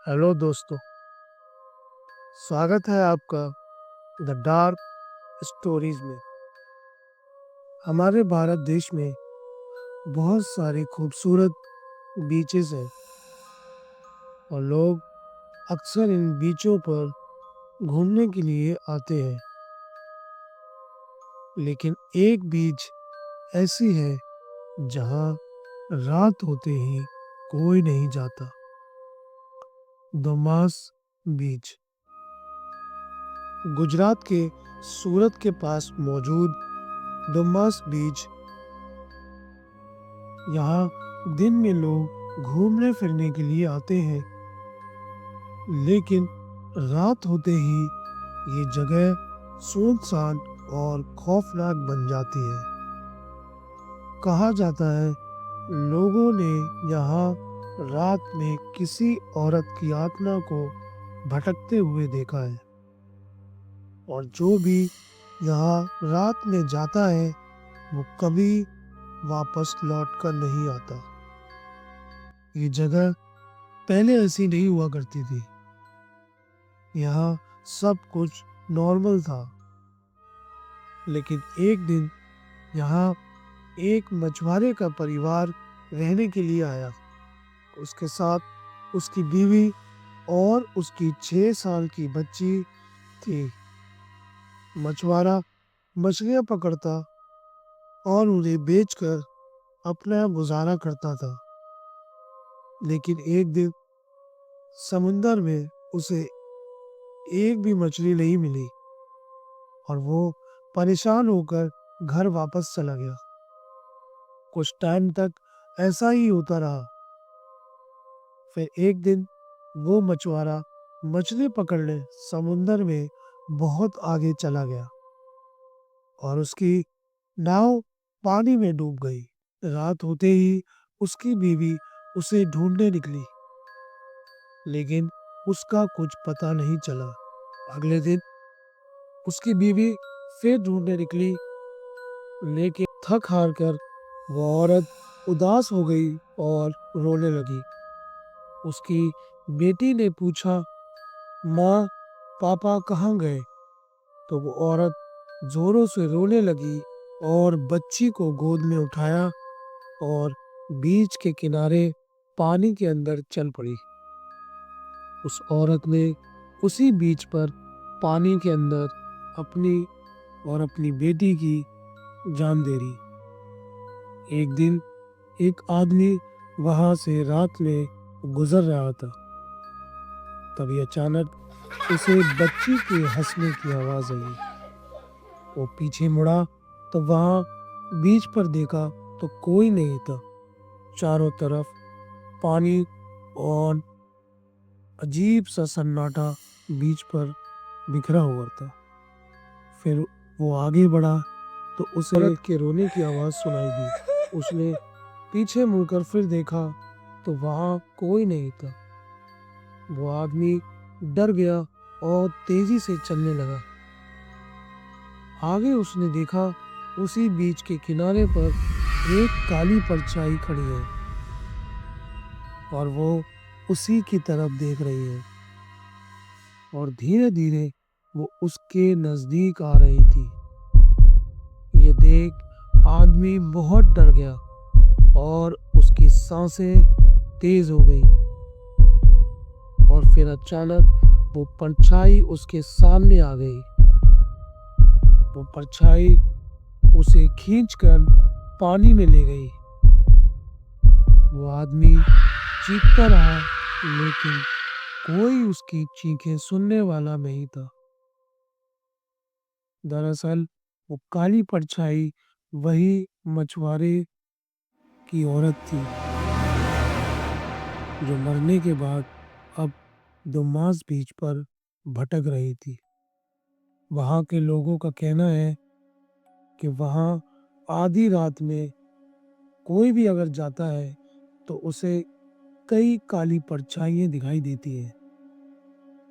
Hello दोस्तों, स्वागत है आपका द डार्क स्टोरीज में। हमारे भारत देश में बहुत सारे खूबसूरत बीचेस हैं और लोग अक्सर इन बीचों पर घूमने के लिए आते हैं। लेकिन एक बीच ऐसी है जहां रात होते ही कोई नहीं जाता। दुमास बीच गुजरात के सूरत के पास मौजूद दुमास बीच। यहाँ दिन में लोग घूमने फिरने के लिए आते हैं, लेकिन रात होते ही ये जगह सुनसान और खौफनाक बन जाती है। कहा जाता है लोगों ने यहाँ रात में किसी औरत की आत्मा को भटकते हुए देखा है, और जो भी यहाँ रात में जाता है वो कभी वापस लौट कर नहीं आता। ये जगह पहले ऐसी नहीं हुआ करती थी। यहाँ सब कुछ नॉर्मल था, लेकिन एक दिन यहाँ एक मछुआरे का परिवार रहने के लिए आया। उसके साथ उसकी बीवी और उसकी 6 साल की बच्ची थी। मछुआरा मछलियाँ पकड़ता और उन्हें बेचकर अपना गुजारा करता था। लेकिन एक दिन समुंदर में उसे एक भी मछली नहीं मिली और वो परेशान होकर घर वापस चला गया। कुछ टाइम तक ऐसा ही होता रहा। फिर एक दिन वो मछुआरा मछली पकड़ने समुंदर में बहुत आगे चला गया और उसकी नाव पानी में डूब गई। रात होते ही उसकी बीवी उसे ढूंढने निकली, लेकिन उसका कुछ पता नहीं चला। अगले दिन उसकी बीवी फिर ढूंढने निकली, लेकिन थक हार कर वो औरत उदास हो गई और रोने लगी। उसकी बेटी ने पूछा, माँ, पापा कहाँ गए? तो वो औरत जोरों से रोने लगी और बच्ची को गोद में उठाया और बीच के किनारे पानी के अंदर चल पड़ी। उस औरत ने उसी बीच पर पानी के अंदर अपनी और अपनी बेटी की जान दे दी। एक दिन एक आदमी वहां से रात में गुजर रहा था। तभी अचानक उसे बच्ची के हंसने की आवाज आई। वो पीछे मुड़ा तो वहां बीच पर देखा तो कोई नहीं था। चारों तरफ पानी और अजीब सा सन्नाटा बीच पर बिखरा हुआ था। फिर वो आगे बढ़ा तो उसे औरत के रोने की आवाज सुनाई दी। उसने पीछे मुड़कर फिर देखा तो वहां कोई नहीं था। वो आदमी डर गया और तेजी से चलने लगा। आगे उसने देखा उसी बीच के किनारे पर एक काली परछाई खड़ी है और वो उसी की तरफ देख रही है, और धीरे धीरे वो उसके नजदीक आ रही थी। ये देख आदमी बहुत डर गया और उसकी सांसें तेज हो गई। और फिर अचानक वो परछाई उसके सामने आ गई। वो परछाई उसे खींचकर पानी में ले गई। वो आदमी चीखता रहा, लेकिन कोई उसकी चीखें सुनने वाला नहीं था। दरअसल वो काली परछाई वही मछुआरे की औरत थी, जो मरने के बाद अब दुमास बीच पर भटक रही थी। वहां के लोगों का कहना है कि वहां आधी रात में कोई भी अगर जाता है तो उसे कई काली परछाइयां दिखाई देती हैं,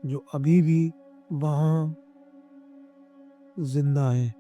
जो अभी भी वहां जिंदा है।